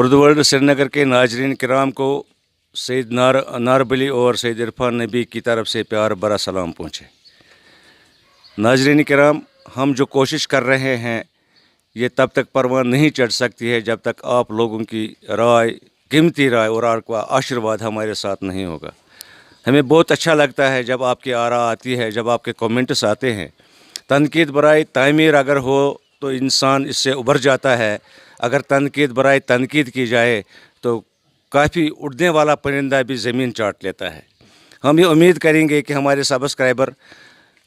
Urdu world سری نگر کے ناظرین کرام کو سید ناربلی اور سید عرفان نبی کی طرف سے پیار برا سلام پہنچے۔ ناظرین کرام، ہم جو کوشش کر رہے ہیں یہ تب تک پروان نہیں چڑھ سکتی ہے جب تک آپ لوگوں کی رائے، قیمتی رائے اور آپ کا آشیرواد ہمارے ساتھ نہیں ہوگا۔ ہمیں بہت اچھا لگتا ہے جب آپ کی آراء آتی ہے، جب آپ کے کامنٹس آتے ہیں۔ تنقید برائے تعمیر اگر ہو تو انسان اس سے ابھر جاتا ہے، اگر تنقید برائے تنقید کی جائے تو کافی اڑنے والا پرندہ بھی زمین چاٹ لیتا ہے۔ ہم یہ امید کریں گے کہ ہمارے سبسکرائبر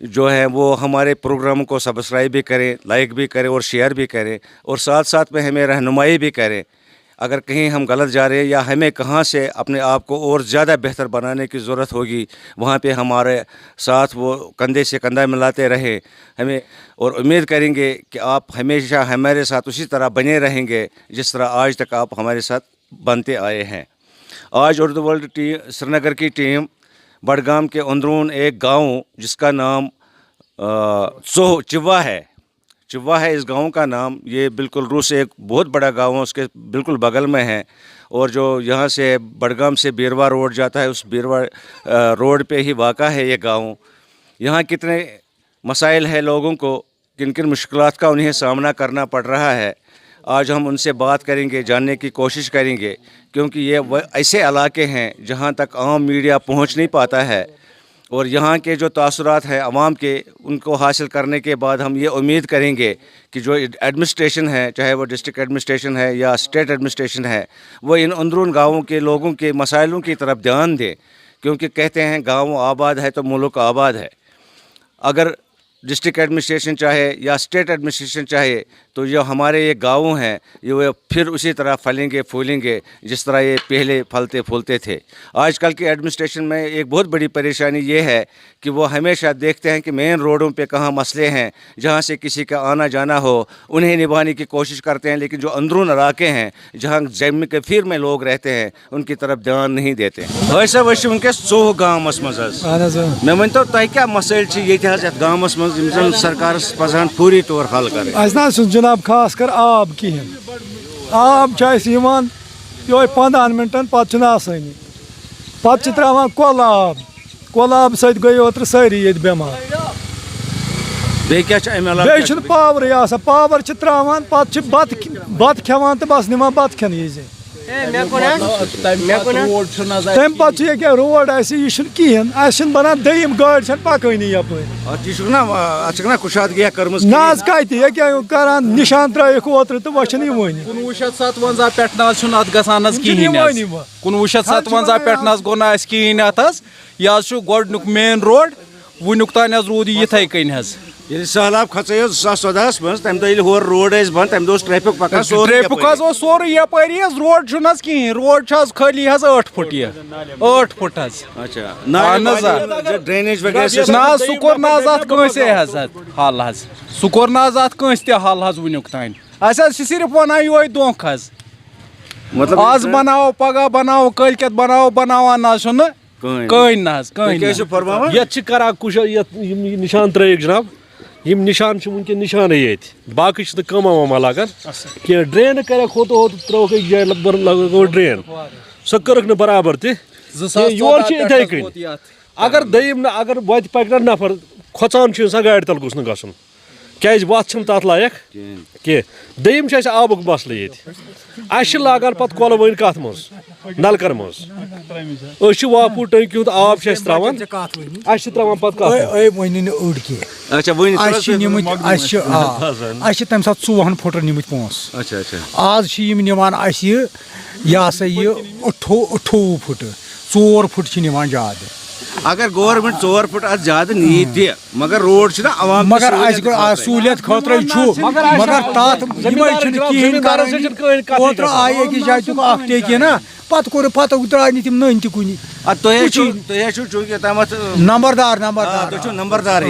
جو ہیں وہ ہمارے پروگرام کو سبسکرائب بھی کریں، لائک بھی کریں اور شیئر بھی کریں، اور ساتھ ساتھ میں ہمیں رہنمائی بھی کریں۔ اگر کہیں ہم غلط جا رہے ہیں یا ہمیں کہاں سے اپنے آپ کو اور زیادہ بہتر بنانے کی ضرورت ہوگی، وہاں پہ ہمارے ساتھ وہ کندھے سے کندھا ملاتے رہیں ہمیں، اور امید کریں گے کہ آپ ہمیشہ ہمارے ساتھ اسی طرح بنے رہیں گے جس طرح آج تک آپ ہمارے ساتھ بنتے آئے ہیں۔ آج اردو ورلڈ سری نگر کی ٹیم بڈگام کے اندرون ایک گاؤں جس کا نام چوا ہے اس گاؤں کا نام۔ یہ بالکل روس ایک بہت بڑا گاؤں ہے، اس کے بالکل بغل میں ہے، اور جو یہاں سے بڈگام سے بیروا روڈ جاتا ہے اس بیروا روڈ پہ ہی واقع ہے یہ گاؤں۔ یہاں کتنے مسائل ہیں لوگوں کو، کن کن مشکلات کا انہیں سامنا کرنا پڑ رہا ہے، آج ہم ان سے بات کریں گے، جاننے کی کوشش کریں گے، کیونکہ یہ ایسے علاقے ہیں جہاں تک عام میڈیا پہنچ نہیں پاتا ہے، اور یہاں کے جو تاثرات ہیں عوام کے، ان کو حاصل کرنے کے بعد ہم یہ امید کریں گے کہ جو ایڈمنسٹریشن ہے، چاہے وہ ڈسٹرکٹ ایڈمنسٹریشن ہے یا اسٹیٹ ایڈمنسٹریشن ہے، وہ ان اندرون گاؤں کے لوگوں کے مسائلوں کی طرف دھیان دے، کیونکہ کہتے ہیں گاؤں آباد ہے تو ملک آباد ہے۔ اگر ڈسٹرکٹ ایڈمنسٹریشن چاہے یا اسٹیٹ ایڈمنسٹریشن چاہے تو جو ہمارے یہ گاؤں ہیں یہ پھر اسی طرح پھلیں گے پھولیں گے جس طرح یہ پہلے پھلتے پھولتے تھے۔ آج کل کی ایڈمنسٹریشن میں ایک بہت بڑی پریشانی یہ ہے کہ وہ ہمیشہ دیکھتے ہیں کہ مین روڈوں پہ کہاں مسئلے ہیں، جہاں سے کسی کا آنا جانا ہو انہیں نبھانے کی کوشش کرتے ہیں، لیکن جو اندرون علاقے ہیں جہاں زمین کثیر میں لوگ رہتے ہیں ان کی طرف دھیان نہیں دیتے۔ ویسے ونکس ژوہ گامس مز مے ورنتو تہ کیا مسائل یہ گامس مز سرکارس پزان فوری طور حل کریں؟ جناب خاص کر آب کہین، آب یہ 15 منٹن پتہ آسانی، پتہ ترٛاوان کۄلہٕ آب سۭتۍ گٔے اوترٕ سٲری ییٚتہِ بٮ۪مار۔ بیٚیہِ پاورٕے آسان، پاور ترٛاوان پتہٕ چھِ بتہٕ کھٮ۪وان تہٕ بس نِوان بتہٕ کھٮ۪نہٕ وِزِ۔ تمہِ پتہٕ چھُ ییٚکیٛاہ روڈ اَسہِ یہِ چھُنہٕ کِہیٖنۍ، اَسہِ چھُنہٕ بنان دٔیِم گٲڑۍ چھَنہٕ پکٲنی یپٲرۍ۔ نہ حظ کتہِ ییٚکیٛاہ کران نِشان ترٲیِکھ اوترٕ تہٕ وۄنۍ چھُنہٕ یِوٲنی۔ 1957 پٮ۪ٹھ نہ حظ چھُنہٕ اتھ گژھان حظ کِہیٖنۍ، 1957 پٮ۪ٹھ نہ حظ گوٚو نہٕ اَسہِ کِہیٖنۍ اتھ حظ۔ یہِ حظ چھُ گۄڈنیُک مین روڈ، وُنیُک تانۍ حظ روٗد یہِ یِتھَے کٔنۍ حظ۔ ییٚلہِ سہلاب کھژے 2014 منٛز تمہِ دۄہ ییٚلہِ ہورٕ روڈ ٲسۍ بنٛد تمہِ دۄہ اوس ٹریفک پکان ٹریفک حظ اوس سورُے یپٲری حظ، روڈ چھُنہٕ حظ کِہیٖنۍ، روڈ چھُ حظ خٲلی حظ 8 فُٹ یہِ 8 فُٹ حظ۔ اہن حظ نہ حظ سُہ کوٚر نہٕ حظ اتھ کٲنٛسے حظ حل حظ، سُہ کوٚر نہٕ حظ اتھ کٲنٛسہِ تہِ حل حظ وُنیُک تانۍ۔ اَسہِ حظ چھِ صرف ونان یِہوے دھونٛکہٕ حظ، آز بناوو پگاہ بناوو کٲلۍ کٮ۪تھ بناوان نہ حظ چھُنہٕ کٕہٕنۍ نہ حظ کٕہٕنۍ۔ یتھ چھِ کران یِم نشان ترٲیِکھ جناب، یِم نشان چھِ وٕنکٮ۪ن نشانٕے ییٚتہِ، باقٕے چھِ نہٕ کٲما واما لگان کینٛہہ۔ ڈرینہٕ کریکھ ہوٚت ترٲوکھ أکِس جایہِ لگٲوٕکھ ڈرین، سۄ کٔرٕکھ نہٕ برابر تہِ، یورٕ چھِ یِتھَے کٔنۍ۔ اگر دٔیِم نہٕ اگر وتہِ پکہِ نہ نفر کھۄژان چھُ اِنسان گاڑِ تل گوٚژھ نہٕ گژھُن، کیازِ وتھ چھِنہٕ تتھ لایق کینٛہہ۔ دٔیِم چھُ اَسہِ آبُک مسلہٕ ییٚتہِ، اَسہِ چھِ لاگان پتہٕ کۄلہٕ وٲنۍ کتھ منٛز نلکن منٛز، أسۍ چھِ واپوٗ ٹنکی ہُنٛد آب چھِ أسۍ تراوان، اَسہِ چھِ تراوان پتہٕ کتھ ؤنِو نہٕ أڑۍ کینٛہہ، اَسہِ چھِ نِمٕتۍ اَسہِ چھِ تمہِ ساتہٕ 2 فُٹن نِمٕتۍ پونٛسہٕ، آز چھِ یِم نِوان اَسہِ یہِ ہسا یہِ 28 فُٹ، 4 فُٹ چھِ نِوان زیادٕ۔ اگر گورمنٹ 4 فٹ اتھ زیادٕ نی تہِ مگر روڈ چھُنہ عوام، مگر اَسہِ سہوٗلیت خٲطرے چھُ، مگر تتھ یِمے چھِنہٕ کِہیٖنۍ کران۔ اوترٕ آیہِ أکِس جایہِ تیُک اکھ ٹیٚکہِ نا، پتہٕ درٛاے نہٕ تِم نٔنۍ تہِ کُنہِ۔ تُہۍ چھِو چوٗنٛکہِ تامتھ نمبردار تُہۍ چھِو نمبردار،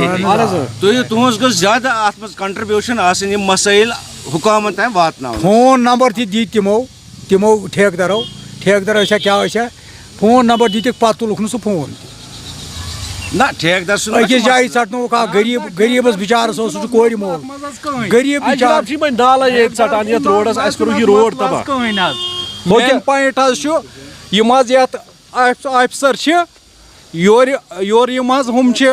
تُہنٛز گٔژھ زیادٕ اتھ منٛز کنٹربیوٗشن آسٕنۍ یِم مسٲیل حکامن تام واتناوٕنۍ۔ فون نمبر تہِ دِتۍ تِمو ٹھیکدرو ٲسیا کیٛاہ ٲسیا، فون نمبر دِتِکھ پتہٕ تُلُکھ نہٕ سُہ فون تہِ۔ نہ ٹھیکدر أکِس جایہِ ژٹنووُکھ اکھ غریٖبس بِچارس اوس سُہ چھُ کورِ مول، غریٖب بِچارٕ چھِ یِمے نالے ییٚتہِ ژٹان یتھ روڈس، اَسہِ کوٚرُکھ یہِ روڈ تباہ۔ مین پوینٹ حظ چھُ یِم حظ یَتھ آفِسر چھِ یور یِم حظ ہُم چھِ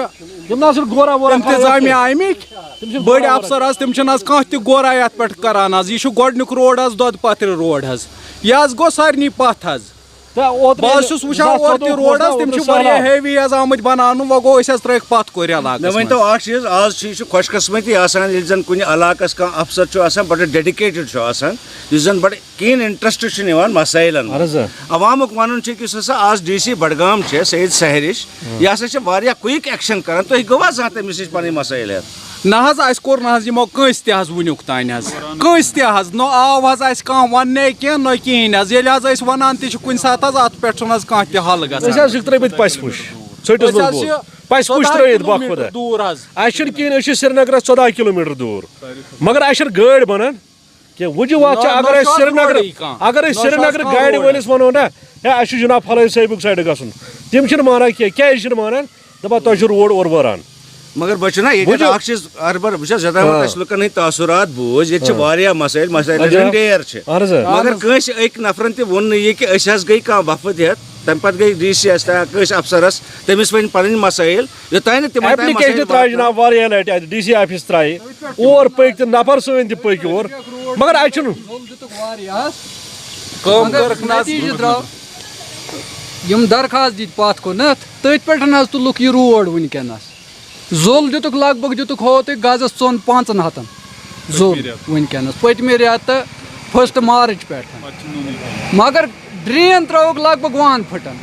گورا وورا اِنتِظامیہ آمٕکۍ بٔڑۍ افسر حظ تِم چھِنہٕ حظ کانٛہہ تہِ غورا یَتھ پٮ۪ٹھ کران حظ. یہِ چھُ گۄڈٕنیُک روڈ حظ دۄدٕ پتھرِ روڈ حظ. یہِ حظ گوٚو سارنٕے پتھ حظ. بہٕ حظ چھُس وٕچھان اورٕ تہِ روڈ حظ تِم چھِ واریاہ ہیوی حظ آمٕتۍ بناونہٕ. وۄنۍ گوٚو أسۍ حظ ترٲیِکھ پتھ کورِ علاقس. مےٚ ؤنۍتو اکھ چیٖز آز چھِ یہِ چھُ خۄش قٕسمتی آسان ییٚلہِ زن کُنہِ علاقس کانٛہہ افسر چھُ آسان بڑٕ ڈیڈِکیٹِڈ چھُ آسان یُس زن بڑٕ کیٖن انٹرسٹ چھُ نِوان مسٲیلن منٛز. عوامُک وَنُن چھُ کہِ یُس ہسا آز ڈی سی بڈگام چھِ سعید سہرِش یہِ ہسا چھِ واریاہ کُیِک ایکشن کران. تُہۍ گوٚوا زانٛہہ تٔمِس نِش پنٕنۍ مسٲیل ہٮ۪تھ؟ نہ حظ اَسہِ کوٚر نہٕ حظ یِمو کٲنٛسہِ تہِ حظ وٕنیُک تانۍ حظ کٲنٛسہِ تہِ حظ نہ آو حظ اَسہِ کانٛہہ وَننے کینٛہہ نہ کِہیٖنۍ حظ. ییٚلہِ حظ أسۍ وَنان تہِ چھِ کُنہِ ساتہٕ حظ اَتھ پٮ۪ٹھ چھُنہٕ حظ کانٛہہ تہِ حل گژھان. ترٲومٕتۍ پَسہِ پُش ژٔٹِس منٛز پَسہِ پُش ترٲیِتھ باہ خۄدا. دوٗر حظ اَسہِ چھُنہٕ کِہیٖنۍ أسۍ چھِ سرینگرس 14 کِلوٗمیٖٹر دوٗر مگر اَسہِ چھنہٕ گٲڑۍ بنان کینٛہہ. وجوٗہات چھِ اگر أسۍ سرینگر گاڑِ وٲلِس وَنو نا ہے اَسہِ چھُ جناب فلٲنۍ صٲبُک سایڈٕ گژھُن تِم چھِنہٕ مانان کینٛہہ. کیازِ چھِنہٕ مانان دپان تۄہہِ چھُ روڈ اورٕ وٲران. مگر بہٕ چھُس نا ییٚتہِ اکھ چیٖز اربر بہٕ چھُس یوٚتام اَسہِ لُکن ہٕنٛدۍ تاثُرات بوٗز ییٚتہِ چھِ واریاہ مسٲیل ہٕنٛدۍ ڈیر چھِ مگر کٲنٛسہِ أکۍ نفرن تہِ ووٚن نہٕ یہِ کہِ أسۍ حظ گٔے کانٛہہ وفد ہٮ۪تھ تَمہِ پتہٕ گٔے ڈی سی اَسہِ یا کٲنٛسہِ افسرس تٔمِس ؤنۍ پنٕنۍ مسٲیل یوٚتانۍ نہٕ تِمن ایپلِکیشن ترٛایہِ جناب واریاہ لٹہِ اَتہِ ڈی سی آفِس ترٛایہِ اور پٔکۍ تہِ نفر سٲنۍ تہِ پٔکۍ اور مگر اَتہِ چھُنہٕ کٲم کٔرٕکھ نہٕ حظ. درٛاو یِم درخاست دِتۍ پتھ کُنتھ تٔتھۍ پٮ۪ٹھ حظ تُلُکھ یہِ روڈ وٕنکیٚنس. زوٚل دِتُکھ لگ بگ دِتُکھ ہوو تُہۍ گزس 400-500 زوٚل وٕنکیٚنس پٔتمہِ رٮ۪تہٕ 1 مارٕچ پٮ۪ٹھ مگر ڈرین ترٲوُکھ لگ بگ 1 پھٕٹن.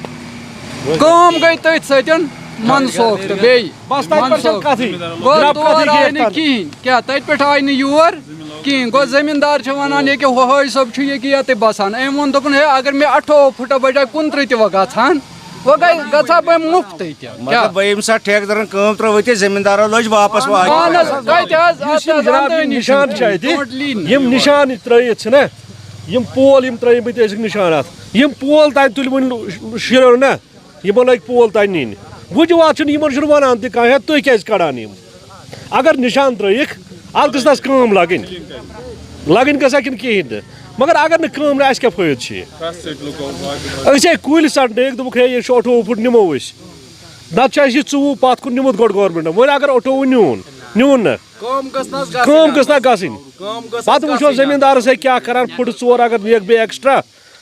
کٲم گٔے تٔتھۍ سۭتۍ منسوخ تہٕ بیٚیہِ گوٚو تور آیہِ نہٕ کِہینۍ. کیٛاہ تَتہِ پٮ۪ٹھ آیہِ نہٕ یور کِہینۍ. گوٚو زٔمیٖندار چھِ وَنان ییٚکیٛاہ ہوٲے صٲب چھُ ییٚکیٛاہ ییٚتہِ بسان. أمۍ ووٚن دوٚپُن ہے اگر مےٚ 28 پھٕٹو بجاے 29 تہِ وۄنۍ گژھان وۄنۍ گژھا بہٕ مُفتٕے تہِ. مطلب بہٕ ییٚمہِ ساتہٕ ٹھیکدرن کٲم ترٲو تہِ زٔمیٖندارو لٔج واپس نِشان چھِ اَتہِ یِم نِشان ترٲیِتھ چھِنہ یِم پول یِم ترٲیمٕتۍ ٲسِکھ نِشان اَتھ یِم پول تانۍ تُلۍ وۄنۍ شُریو نا یِمن لٔگۍ پول تانۍ نِنۍ. وجوٗہات چھُنہٕ یِمن چھُنہٕ وَنان تہِ کانٛہہ ہے تُہۍ کیازِ کڑان یِم. اگر نِشان ترٲیِکھ اَتھ گٔژھ نہ حظ کٲم لگٕنۍ گژھا کِنہٕ کِہینۍ نہٕ. مگر اگر نہٕ کٲم نہٕ اَسہِ کیٛاہ فٲیدٕ چھِ. أسۍ ہے کُلۍ ژٹنٲیِکھ دوٚپُکھ ہے یہِ چھُ 28 پھٕٹ نِمو أسۍ نتہٕ چھُ اَسہِ یہِ 24 پتھ کُن نِمُت گۄڈٕ گورمینٹن. وۄنۍ اگر 28 نیوٗن نہٕ کٲم گٔژھ نہ گژھٕنۍ. پتہٕ وٕچھو زٔمیٖندارس ہے کیٛاہ کران پھٕٹہٕ 4 اگر نِیَکھ بیٚیہِ ایکسٹرا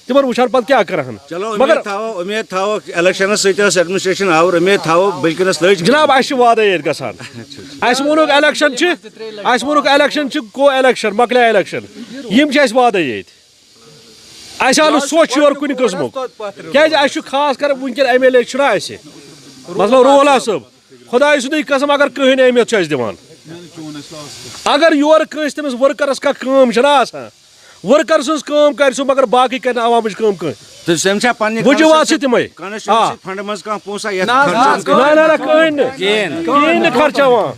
تِمن وٕچھان پتہٕ کیٛاہ کرہن. مگر اُمید تھاوو الیکشنس سۭتۍ ٲس ایڈمنسٹریشن آوُر اُمید تھاوو وٕنکیٚنس لٔج جناب اَسہِ چھِ وادے ییٚتہِ گژھان. اَسہِ ووٚنُکھ الیکشن چھِ گوٚو الیکشن مۄکلیو الیکشن یِم چھِ اَسہِ وادے ییٚتہِ. اَسہِ آو نہٕ سوچ یورٕ کُنہِ قٕسمُک کیازِ اَسہِ چھُ خاص کر وٕنکیٚن ایم ایل اے چھُنہ اَسہِ مطلب رولا صٲب خۄداے سُنٛدُے قسم اگر کٕہٕنۍ اہمیت چھُ اَسہِ دِوان. اگر یورٕ کٲنٛسہِ تٔمِس ؤرکرس کانٛہہ کٲم چھنہ آسان ؤرکر سٕنٛز کٲم کرِ سُہ مگر باقٕے کرِ نہٕ عوامٕچ کٲم کٕہٕنۍ. وجوٗہات چھِ تِمے فنڈ منٛز کانٛہہ پونٛسہٕ نہ کٕہٕنۍ نہٕ خرچاوان.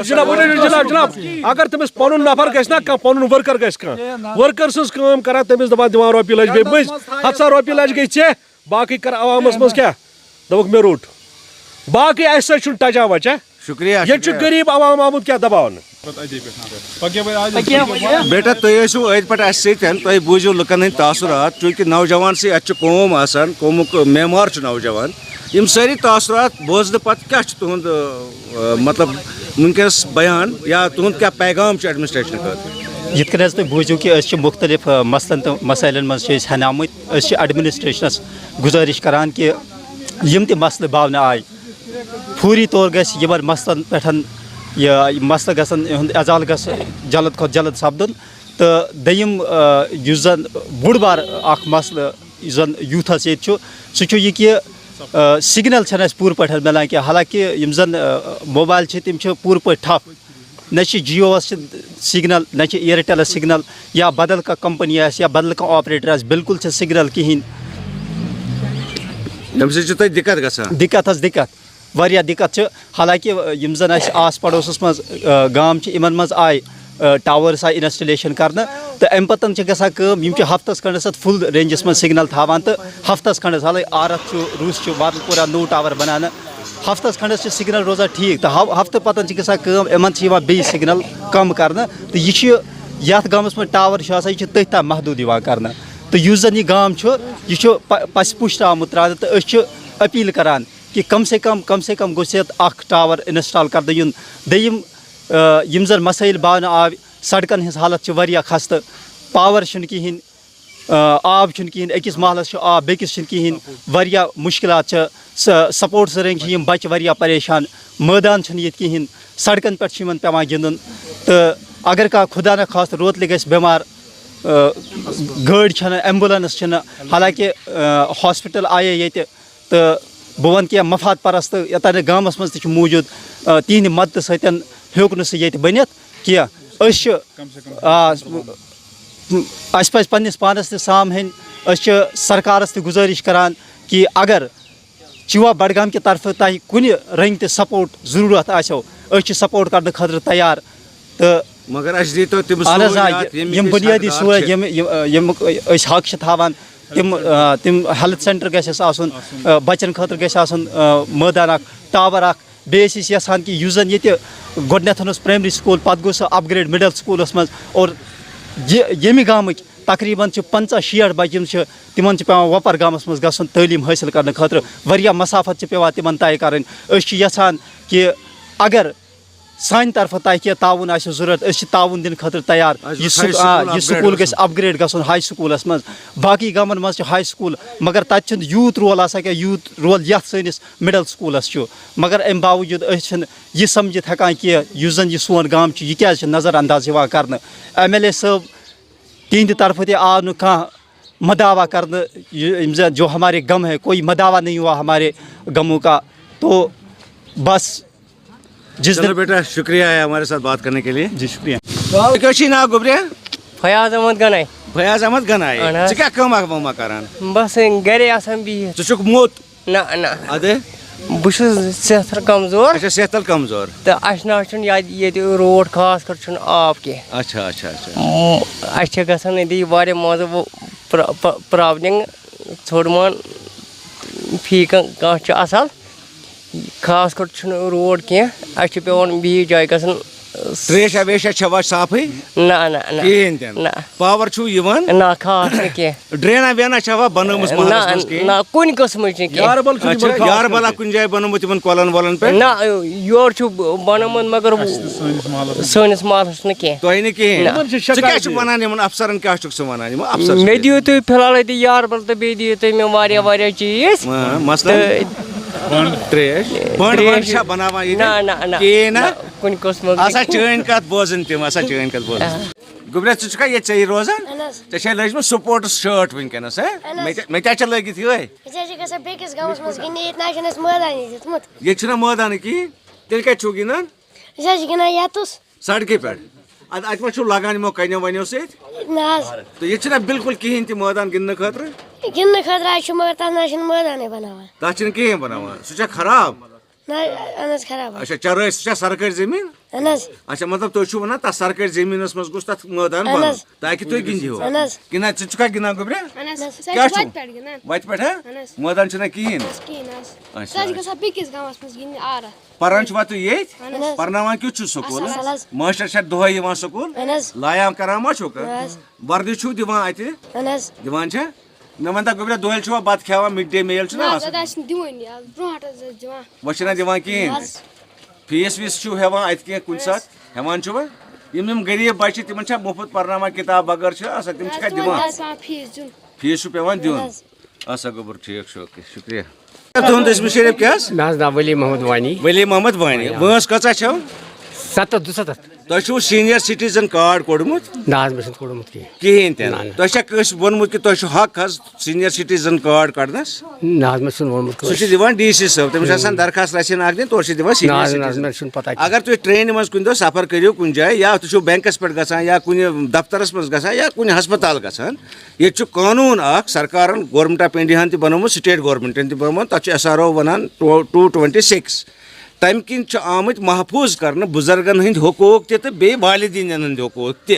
جناب اگر تٔمِس پنُن نفر گژھِ نا کانٛہہ پنُن ؤرکر گژھِ کانٛہہ ؤرکر سٕنٛز کٲم کران تٔمِس دپان دِوان رۄپیہِ لچھ بیٚیہِ مٔنٛزۍ 100 رۄپیہِ لچھ گٔے ژےٚ باقٕے کر عوامس منٛز کیٛاہ دوٚپُکھ مےٚ روٚٹ. باقٕے اَسہِ سۭتۍ چھُنہٕ ٹچا وچا. شُکریہ. ییٚتہِ چھُ غریٖب عوام آمُت کیٛاہ دباونہٕ. بیٹا تُہۍ ٲسِو أتھۍ پٮ۪ٹھ اَسہِ سۭتۍ تُہۍ بوٗزِو لُکن ہٕنٛدۍ تاثُرات چوٗنٛکہِ نوجوانسٕے اَتہِ چھُ قوم آسان قومُک معمار چھُ نوجوان یِم سٲری تاثُرات بوزنہٕ پتہٕ کیٛاہ چھُ تُہُنٛد مطلب وٕنکیٚنس بیان یا تُہُنٛد کیٛاہ پیغام چھُ ایڈمنسٹریشن خٲطرٕ. یِتھ کٔنۍ حظ تُہۍ بوٗزِو کہِ أسۍ چھِ مُختٔلِف مسلن تہٕ مسٲیلن منٛز چھِ أسۍ ہٮ۪نامٕتۍ أسۍ چھِ ایڈمنسٹریشنس گُزٲرِش کران کہِ یِم تہِ مسلہٕ باونہٕ آیہِ فوری طور گژھِ یِمن مسلن پٮ۪ٹھ یہِ مسلہٕ گژھن یِہُنٛد اعزال گژھِ جلد کھۄتہٕ جلد سپدُن. تہٕ دوٚیِم یُس زن بوٚڑ بار اکھ مسلہٕ یُس زن یوٗتھس ییٚتہِ چھُ سُہ چھُ یہِ کہِ سِگنل چھنہٕ اَسہِ پوٗرٕ پٲٹھۍ مِلان کینٛہہ. حالانکہِ یِم زن موبایل چھِ تِم چھِ پوٗرٕ پٲٹھۍ ٹھپ. نہ چھِ جیووس چھِ سِگنل نہ چھِ اِیرٹیلس سِگنل یا بدل کانٛہہ کمپنی آسہِ یا بدل کانٛہہ آپریٹر آسہِ بالکل چھِ سِگنل کِہینۍ. تَمہِ سۭتۍ چھُ تۄہہِ دِقت گژھان. دِقت حظ دِقت واریاہ دِقت چھِ. حالانکہِ یِم زن اَسہِ آس پڑوسس منٛز گام چھِ یِمن منٛز آیہِ ٹاورس آیہِ اِنسٹلیشن کرنہٕ تہٕ اَمہِ پتہٕ چھِ گژھان کٲم یِم چھِ ہفتس کھنڈس اتھ فُل رینجس منٛز سِگنل تھاوان تہٕ ہفتس کھنڈس حالانکہِ آرت چھُ روٗس چھُ بادل پورہ نوٚو ٹاور بناونہٕ ہفتس کھنڈس چھِ سِگنل روزان ٹھیٖک تہٕ ہفتہٕ پتہٕ چھِ گژھان کٲم یِمن چھِ یِوان بیٚیہِ سِگنل کم کرنہٕ تہٕ یہِ چھُ یَتھ گامَس منٛز ٹاوَر چھُ آسان یہِ چھُ تٔتھۍ تام محدوٗد یِوان کَرنہٕ تہٕ یُس زَن یہِ گام چھُ یہِ چھُ پَسہِ پُشت آمُت ترٛاونہٕ تہٕ أسۍ چھِ أپیٖل کَران کہِ کم سے کم گوٚژھ یَتھ اَکھ ٹاوَر اِنَسٹال کَرنہٕ یُن دوٚیِم یِم زَن مسٲیِل باونہٕ آو سڑکَن ہٕنٛز حالت چھِ واریاہ خستہٕ پاوَر چھُنہٕ کِہیٖنۍ آب چھُنہٕ کِہیٖنۍ أکِس محلَس چھُ آب بیٚکِس چھُنہٕ کِہیٖنۍ واریاہ مُشکلات چھِ سپوٹٕس رٔنٛگۍ چھِ یِم بَچہِ واریاہ پریشان مٲدان چھُنہٕ ییٚتہِ کِہیٖنۍ سڑکَن پٮ۪ٹھ چھُ یِمَن پٮ۪وان گِنٛدُن تہٕ اگر کانٛہہ خۄدا نہ خاستہٕ روتلہِ گژھِ بٮ۪مار گٲڑۍ چھَنہٕ ایمبولَنٕس چھِنہٕ حالانکہِ ہاسپِٹَل آیے ییٚتہِ تہٕ بہٕ وَنہٕ کینٛہہ مفاد پرستہٕ یوٚتانۍ نہٕ گامَس منٛز تہِ چھُ موٗجوٗد تِہنٛدِ مدتہٕ سۭتۍ ہیوٚک نہٕ سُہ ییٚتہِ بٔنِتھ کینٛہہ أسۍ چھِ اَسہِ پَزِ پنٛنِس پانَس تہِ سام ہیٚنۍ أسۍ چھِ سرکارَس تہِ گُزٲرِش کَران کہِ اگر چِوا بڈگام کہِ طرفہٕ تۄہہِ کُنہِ رٔنٛگۍ تہِ سپوٹ ضروٗرت آسیو أسۍ چھِ سپوٹ کَرنہٕ خٲطرٕ تیار تہٕ مگر اَسہِ دیٖتو تِم اہن حظ یِم بُنیٲدی سہوٗلیت ییٚمیُک أسۍ حق چھِ تھاوان تِم ہیٚلٕتھ سینٹر گژھِ اَسہِ آسُن بَچَن خٲطرٕ گژھِ آسُن مٲدان اَکھ ٹاوَر اَکھ بیٚیہِ ٲسۍ أسۍ یَژھان کہِ یُس زَن ییٚتہِ گۄڈنٮ۪تھ اوس پرٛایمری سکوٗل پَتہٕ گوٚو سُہ اَپگرٛیڈ مِڈَل سکوٗلَس منٛز اور ییٚمہِ گامٕکۍ تقریٖباً چھِ 50-60 بَچہِ یِم چھِ تِمَن چھِ پٮ۪وان وۄپَر گامَس منٛز گژھُن تعلیٖم حٲصِل کَرنہٕ خٲطرٕ واریاہ مسافت چھِ پٮ۪وان تِمَن طے کَرٕنۍ أسۍ چھِ یَژھان کہِ اگر سانہِ طرفہٕ تۄہہِ کینٛہہ تعاوُن آسیو ضوٚرَتھ أسۍ چھِ تعاوُن دِنہٕ خٲطرٕ تیار یہِ سکوٗل گژھِ اَپگرٛیڈ گژھُن ہاے سکوٗلَس منٛز باقٕے گامَن منٛز چھِ ہاے سکوٗل مگر تَتہِ چھُنہٕ یوٗت رول آسان کینٛہہ یوٗت رول یَتھ سٲنِس مِڈَل سکوٗلَس چھُ مگر اَمہِ باوجوٗد أسۍ چھِنہٕ یہِ سَمجھِتھ ہٮ۪کان کہِ یُس زَن یہِ سون گام چھُ یہِ کیٛازِ چھِ نظر انداز یِوان کَرنہٕ MLA صٲب تِہنٛدِ طرفہٕ تہِ آو نہٕ کانٛہہ مداوا کرنہٕ یِم زَن جو ہمارے غم ہے کوئی مداوا نہیں ہوا ہمارے غموں کا تو بس چلو بیٹا شکریہ ہے ہمارے ساتھ بات کرنے کے لیے جی شکریہ کیٛاہ چھی ناو گوٚبریا فیاض احمد گناے فیاض احمد گناے ژٕ کیٛاہ کٲمہ وٲمہ کران بس گرے آسان بِہِتھ ژٕ چھُکھ موٚت نہ نہ اَدٕ بہٕ چھُس صحت کمزور اچھا صحتل کمزور تہٕ اَسہِ نہ حظ چھُنہٕ ییٚتہِ روڈ خاص کر چھُنہٕ آب کینٛہہ اچھا اچھا اچھا اَسہِ چھِ گژھان ییٚتہِ واریاہ مان ژٕ پرٛابلِم ژھوٚڑ مان فی کانٛہہ چھُ اَصٕل خاص کر چھُنہٕ روڈ کینٛہہ اَسہِ چھِ پٮ۪وان بیٚیِس جایہِ گژھُن تریشا ویشا چھوا صافٕے نہ نہ نہ کِہیٖنۍ تہِ نہ پاور چھُو یِوان نہ خاص نہٕ کینٛہہ ڈرٛینا وینا چھوا بنٲومٕژ محلس منٛز کِہیٖنۍ نہ کُنہِ قٕسمٕچ نہٕ کینٛہہ اچھا یاربلا کُنہِ جایہِ بنومُت یِمن کۄلن وۄلن پٮ۪ٹھ نہ یورٕ چھُ بنومُت مگر سٲنِس محلس نہٕ کینٛہہ تۄہہِ نہٕ کِہیٖنۍ ژٕ کیٛاہ چھُکھ وَنان یِمن افسرن کیٛاہ چھُکھ ژٕ وَنان یِمن افسر مےٚ دِیِو تُہۍ فِلحال ییٚتہِ یاربل تہٕ بیٚیہِ دِیِو تُہۍ مےٚ واریاہ چیٖز مسلہٕ تریش بٔنٛڈ ؤنٛڈ چھا بناوان ییٚتہِ کِہیٖنۍ نہ کُنہِ قٕسمُک آسان چٲنۍ کَتھ بوزٕنۍ تِم آسان چٲنۍ کَتھ بوزٕنۍ گوٚبریا ژٕ چھُکھا ییٚتہِ ژےٚ روزان ژےٚ چھے لٲجمٕژ سپوٹٕس شٲٹ وٕنکیٚنس مےٚ تہِ چھےٚ لٲگِتھ یِہوے ییٚتہِ چھُنہ مٲدانٕے کِہیٖنۍ تیٚلہِ کَتہِ چھُو گِنٛدان سڑکہِ پٮ۪ٹھ اَدٕ اَتہِ ما چھُو لگان یِمو کَنیو وَنیو سۭتۍ تہٕ ییٚتہِ چھُنہ بِلکُل کِہیٖنۍ تہِ مٲدان گِنٛدنہٕ خٲطرٕ تَتھ چھِنہٕ کِہیٖنۍ بناوان سُہ چھا خراب اچھا چرٲے سُہ چھا سرکٲرۍ زٔمیٖن اچھا مطلب تُہۍ چھِو وَنان تَتھ سرکٲرۍ زٔمیٖنَس منٛز گوٚژھ تَتھ مٲدان بَنُن تاکہِ تُہۍ گِنٛدِو کِنہٕ ژٕ چھُکھا گِنٛدان گوٚبریا کیٛاہ چھُ وَتہِ پٮ۪ٹھ ہا مٲدان چھُنہ کِہیٖنۍ پَران چھُوا تُہۍ ییٚتہِ پَرناوان کیُتھ چھُ سکوٗل ماشٹر چھا دۄہے یِوان سکوٗل لایام کران ما چھُکھ وردی چھُو دِوان اَتہِ دِوان چھا مےٚ وَن تہٕ گوٚبریا دۄہلہِ چھُوا بَتہٕ کھٮ۪وان مِڈ ڈے میٖل چھُنہ آسان وۄنۍ چھِنہ دِوان کِہیٖنۍ فیٖس ویٖس چھُو ہٮ۪وان اَتہِ کینٛہہ کُنہِ ساتہٕ ہٮ۪وان چھُوا یِم غریٖب بَچہِ تِمن چھا مُفت پَرناوان کِتاب بغٲر چھِ آسان تِم چھِ کَتہِ دِوان فیٖس چھُ پیٚوان دیُن اچھا گوٚبُر ٹھیٖک چھُ اوکے شُکریہ تُہُنٛد اسمِ شریٖف کیٛاہ حظ مےٚ حظ ناو ؤلی محمد وانی ؤلی محمد وانی وٲنٛس کۭژاہ چھَو 17 تۄہہِ چھُو سیٖنیر سِٹیٖزن کارڈ کوٚڑمُت نہ حظ مےٚ چھُنہٕ کوٚڑمُت کِہیٖنۍ تہِ نہٕ تۄہہِ چھا کٲنٛسہِ ووٚنمُت کہِ تۄہہِ چھُ حق حظ سیٖنیر سِٹیٖزن کارڈ کَڑنَس نہ حظ مےٚ چھُنہٕ ووٚنمُت سُہ چھُ دِوان ڈی سی صٲب تٔمِس چھِ آسان درخاست رَژھِ اکھ دِنۍ تورٕ چھِ دِوان سیٖنیر سِٹیٖزن مےٚ چھُنہٕ پتہ اگر تُہۍ ٹرٛینہِ منٛز کُنہِ دۄہ سفر کٔرِو کُنہِ جایہِ یا تُہۍ چھِو بینٛکَس پٮ۪ٹھ گژھان یا کُنہِ دفترس منٛز گژھان یا کُنہِ ہسپتال گژھان ییٚتہِ چھُ قونوٗن اکھ سرکارن گورمینٹ آف اِنڈیاہن تہِ بنومُت سٹیٹ گورمینٹن تہِ بنومُت تَتھ چھُ SRO وَنان 226 تَمہِ کِنۍ چھِ آمٕتۍ محفوٗظ کرنہٕ بُزرگن ہٕنٛدۍ حقوٗق تہِ تہٕ بیٚیہِ والدیٖنن ہٕنٛدۍ حقوٗق تہِ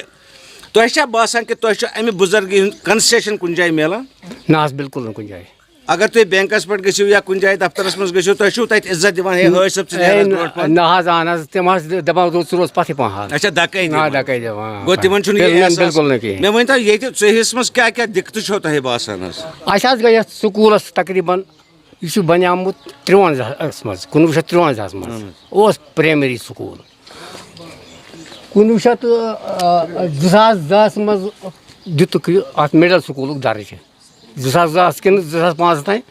تۄہہِ چھا باسان کہِ تۄہہِ چھُ اَمہِ بُزرگی ہُنٛد کنسیشن کُنہِ جایہِ مِلان نہ حظ بِلکُل نہٕ کُنہِ جایہِ اگر تھی بینکس پہ گھو یا کن جائے دفترس مز گھو تھی چھو تت عزت دان ہے حاج صاحب نہ حظ اہن حظ تم حظ دپان ژٕ روز پتھٕے پہن اچھا دکے دکے دِوان گو تمن بالکل نہٕ کِہیٖنۍ مے ؤنتو یہ ژہس مز کیا کیا دقت چھو تہ باسان حظ اَسہِ حظ گٔے یَتھ سکوٗلَس تقریٖباً یہِ چھُ بنیومُت 53 منٛز 1953 منٛز اوس پرٛایمری سکوٗل 1902 منٛز دِتُکھ یہِ اَتھ مِڈل سکوٗلُک درجہِ 2002 کِنہٕ 2005 تانۍ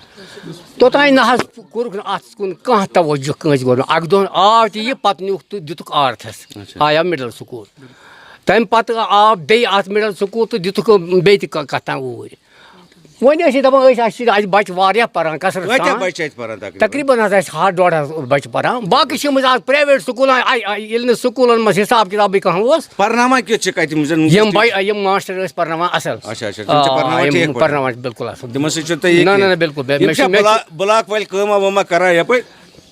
توٚتانۍ نہ حظ کوٚرُکھ نہٕ اَتھ کُن کانٛہہ توجہ کٲنٛسہِ گورمٮ۪نٛٹ اَکہِ دۄہ آو تہِ یہِ پَتہٕ نیوٗکھ تہٕ دِتُکھ آرتھَس آیاو مِڈل سکوٗل تَمہِ پَتہٕ آو بیٚیہِ اَتھ مِڈل سکوٗل تہٕ دِتُکھ بیٚیہِ تہِ کَتھ تام اوٗرۍ وۄنۍ ٲسۍ دَپان أسۍ اَسہِ چھِ اَتہِ بَچہِ واریاہ پَران کثرت تقریٖباً حظ اَسہِ 100-150 بَچہِ پَران باقٕے چھِ یِم آز پرٛایویٹ سکوٗلن ییٚلہِ نہٕ سکوٗلَن منٛز حِساب کِتابٕے کانٛہہ اوس پرناوان کیُتھ چھِ کَتہِ یِم ماسٹر ٲسۍ پَرناوان اَصٕل یِم پَرناوان بِلکُل اَصٕل نہ بِلکُل بلاک وٲلۍ کٲما وٲما کران یَپٲرۍ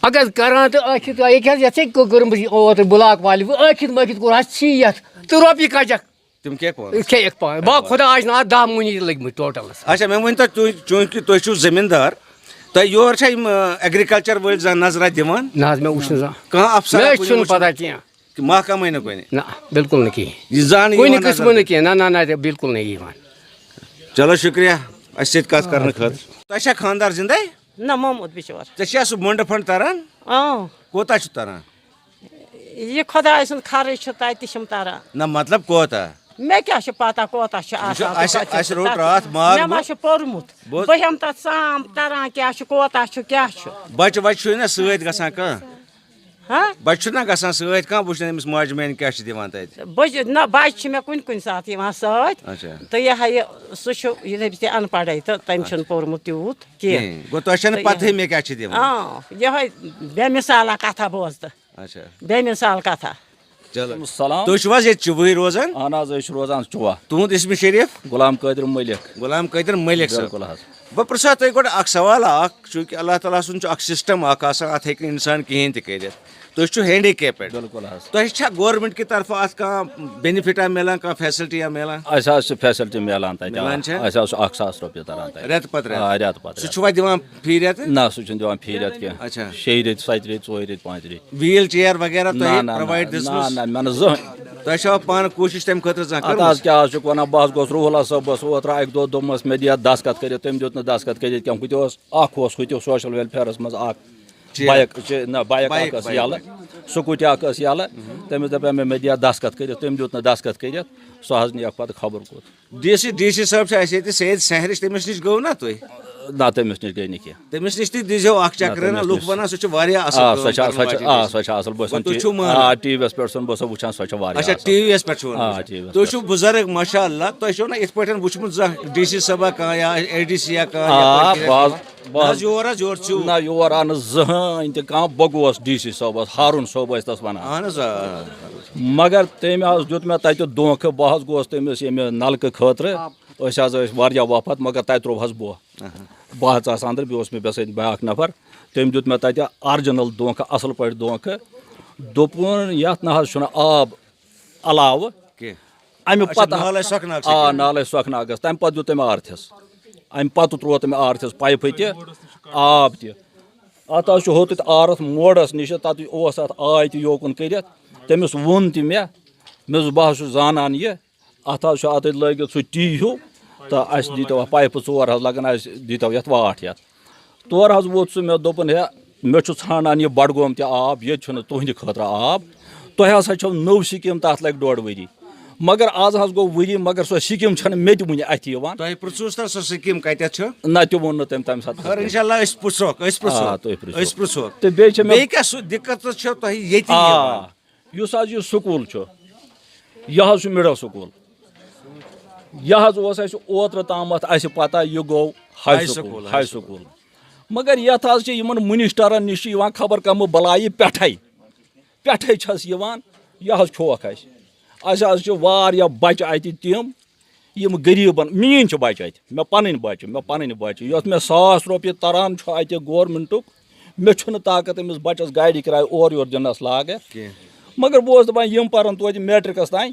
اگر کران تہٕ ٲکھِتھ ییٚکہِ حظ یَژھے کٔرمٕژ اوترٕ بلاک والہِ ٲکھِتھ مٲکھِتھ کوٚر حظ شیٖتھ تہٕ رۄپیہِ کَجَکھ تِم کھیٚیَکھ پانہٕ با خۄدایَس ناو 10 مٔنی لٔگۍمٕتۍ ٹوٹَلَس اچھا مےٚ ؤنۍ تو چوٗنٛکہِ تُہۍ چھُو زٔمیٖندار تۄہہِ یور چھا یِم ایٚگرِکَلچر وٲلۍ زانٛہہ نظرا دِوان نہ حظ مےٚ وٕچھ نہٕ زانٛہہ کانٛہہ افسر مےٚ چھُنہٕ پَتہ کینٛہہ محکمٕے نہٕ کُنہِ نہ بِلکُل نہٕ کِہیٖنۍ یہِ زانٛہہ کُنہِ قٕسمہٕ نہٕ کینٛہہ نہ بِلکُل نہٕ یِوان چلو شُکریہ اَسہِ سۭتۍ کَتھ کَرنہٕ خٲطرٕ تۄہہِ چھا خانٛدار زِندَے نہ محمد بِچور ژےٚ چھا سُہ مۄنٛڈٕ پھنٛڈ تَران کوتاہ چھُ تَران یہِ خۄداے سُنٛد خرٕچ چھُ تَتہِ چھُم تَران نہ مطلب کوتاہ مےٚ کیٛاہ چھُ پتہ کوتاہ چھُ آسان اَسہِ روٚٹ راتھ ماگ مےٚ ما چھُ پوٚرمُت بہٕ ہٮ۪مہٕ تَتھ سام تَران کیٛاہ چھُ کوتاہ چھُ کیٛاہ چھُ بَچہٕ وَچہٕ چھُے نا سۭتۍ گژھان کانٛہہ ہاں بَچہٕ چھُنا گژھان سۭتۍ کانٛہہ وٕچھان أمِس ماجہِ بیٚنہِ کیٛاہ چھِ دِوان تَتہِ نہ بَچہِ چھِ مےٚ کُنہِ ساتہٕ یِوان سۭتۍ تہٕ یہِ ہا یہِ سُہ چھُ یہِ دَپہِ تہِ اَن پَڑٲے تہٕ تٔمۍ چھُنہٕ پوٚرمُت تیوٗت کینٛہہ گوٚو تۄہہِ چھَنہٕ پَتہٕے مےٚ کیٛاہ چھِ دِوان یِہوٚے بے مِثالا کَتھا بوزتہٕ اچھا بے مِثال کَتھا چلو تُہۍ چھِو حظ ییٚتہِ چُبہٕے روزان اہن حظ أسۍ چھِ روزان چُوا تُہُنٛد اسمِ شریٖف غلام قٲدر مٔلِک غلام قٲدر مٔلِک صٲب بِلکُل حظ بہٕ پرٛژھا تۄہہِ گۄڈٕ اکھ سوال اکھ چوٗنٛکہِ اللہ تعالیٰ سُنٛد چھُ اکھ سِسٹم اکھ آسان اَتھ ہیٚکہِ نہٕ اِنسان کِہینۍ تہِ کٔرِتھ تُہۍ چھِو ہینڈِکیپٕڈ بِلکُل حظ تۄہہِ چھا گورمینٹ کہِ طرفہٕ اَتھ کانٛہہ بینِفِٹا مِلان کانٛہہ فیسلٹیا مِلان اَسہِ حظ چھِ فیسلٹی مِلان تَتہِ مِلان چھا؟ اَسہِ حظ چھُ 1,000 رۄپیہِ تَران تَتہِ رٮ۪تہٕ پتہٕ رٮ۪تہٕ پتہٕ سُہ چھُوا دِوان فی رٮ۪تہٕ نہ سُہ چھُنہٕ دِوان فی رٮ۪تہٕ کینٛہہ اچھا 6 رٮ۪تۍ 7 رٮ۪تۍ 4 رٮ۪تۍ 5 رٮ۪تۍ ویٖل چِیر وغیرہ نہ تۄہہِ نہ پرووایڈ دِژمٕژ نہ مےٚ نہٕ زٕہٕنۍ تۄہہِ چھوا پانہٕ کوٗشِش تَمہِ خٲطرٕ زانٛہہ اَتھ حظ کیٛاہ حظ چھُکھ وَنان بہٕ حظ گوس روٗحلا صٲبَس اوترٕ اَکہِ دۄہ دوٚپمَس مےٚ دِ اَتھ دستخط کٔرِتھ تٔمۍ دیُت نہٕ دستخط کٔرِتھ کینٛہہ ہُتہِ اوس اکھ اوس ہُتہِ سوشَل ویلفیرَس منٛز اکھ بایِک نہ بایِک اکھ ٲس یَلہٕ سکوٗٹی اکھ ٲس یَلہٕ تٔمِس دَپیو مےٚ دِ اَتھ دستخط کٔرِتھ تٔمۍ دیُت نہٕ دستخط کٔرِتھ سُہ حظ نِیَکھ پَتہٕ خبر کوٚت ڈی سی صٲب چھِ اَسہِ ییٚتہِ سید سہرِش تٔمِس نِش گوٚو نا تُہۍ نہ تٔمِس نِش گٔے نہٕ کینٛہہ تٔمِس نِش تہِ دیٖزیو اکھ چکر نا لُکھ وَنان سُہ چھُ واریاہ سۄ چھِ اَصٕل اَصٕل بہٕ چھُس ٹی وی یَس پٮ۪ٹھ بہٕ چھُس وٕچھان سۄ چھِ واریاہ اچھا ٹی وی یَس پٮ۪ٹھ چھُو ٹی وی تُہۍ چھِو بُزرٕگ ماشاء اللہ تۄہہِ چھُو نا یِتھ پٲٹھۍ وٕچھمُت زانٛہہ ڈی سی صٲبا کانٛہہ یا اے ڈی سی یا کانٛہہ یور حظ یور چھُو نہ یور آو نہٕ زٕہٕنۍ تہِ کانٛہہ بہٕ گوس ڈی سی صٲبَس ہارُن صٲب ٲسۍ تَس وَنان اہن حظ آ مگر تٔمۍ حظ دیُت مےٚ تَتہِ دھونٛکھٕ بہٕ حظ گوس تٔمِس ییٚمہِ نَلکہٕ خٲطرٕ أسۍ حظ ٲسۍ واریاہ وفت مگر تَتہِ ترٛووہَس بہٕ حظ ژاس اَنٛدر بیٚیہِ اوس مےٚ سۭتۍ بیٛاکھ نفر تٔمۍ دیُت مےٚ تَتہِ آرجِنَل دھونٛکھٕ اَصٕل پٲٹھۍ دھونٛکھٕ دوٚپُن یَتھ نہ حظ چھُنہٕ آب علاوٕ اَمہِ پَتہٕ نالے سۄکھناگَس تَمہِ پَتہٕ دیُت تٔمۍ آرتھِس اَمہِ پَتہٕ ترٛوو تٔمۍ آرتھِس پایپہٕ تہِ آب تہِ اَتھ حظ چھُ ہوٚتُتھ آرَس موڈَس نِش تَتھ اوس اَتھ آے تہِ یوکُن کٔرِتھ تٔمِس ووٚن تہِ مےٚ دوٚپُس بہٕ حظ چھُس زانان یہِ اَتھ حظ چھُ اَتٮ۪تھ لٲگِتھ سُہ ٹی ہیوٗ تہٕ اَسہِ دیٖتو اَتھ پایپہٕ 4 حظ لَگان اَسہِ دیٖتو یَتھ واٹھ یَتھ تورٕ حظ ووت سُہ مےٚ دوٚپُن ہے مےٚ چھُ ژھانڈان یہِ بَڈگوم تہِ آب ییٚتہِ چھُنہٕ تُہٕنٛدِ خٲطرٕ آب تۄہہِ ہسا چھو نٔو سِکیٖم تَتھ لَگہِ 1.5 ؤری مگر آز حظ گوٚو ؤری مگر سۄ سِکیٖم چھَنہٕ مےٚ تہِ وُنہِ اَتھِ یِوان تۄہہِ پرٛژھوُس نا سۄ سِکیٖم کَتٮ۪تھ چھُ نہ تہِ ووٚن نہٕ تٔمۍ تَمہِ ساتہٕ اِنشاء اللہ أسۍ پرٛژھوکھ أسۍ پرٛژھوکھ تہٕ بیٚیہِ چھِ مےٚ کیٛاہ سُہ دِقت چھو تۄہہِ ییٚتہِ یُس حظ یہِ سکوٗل چھُ یہِ حظ چھُ مِڈل سکوٗل یہِ حظ اوس اَسہِ اوترٕ تامَتھ اَسہِ پَتہ یہِ گوٚو ہاے سکوٗل مگر یَتھ حظ چھِ یِمن مِنِسٹَرَن نِش چھِ یِوان خبر کَمہٕ بَلایہِ پٮ۪ٹھَے چھَس یِوان یہِ حظ کھیوٚوکھ اَسہِ حظ چھِ واریاہ بَچہِ اَتہِ تِم یِم غریٖبَن میٛٲنۍ چھِ بَچہِ اَتہِ مےٚ پَنٕنۍ بَچہِ یۄس مےٚ 1,000 رۄپیہِ تَران چھُ اَتہِ گورمِنٹُک مےٚ چھُنہٕ طاقت أمِس بَچَس گاڑِ کِراے اورٕ یورٕ دِنَس لاگَتھ مگر بہٕ اوسُس دَپان یِم پَرَن توتہِ میٹرِکَس تانۍ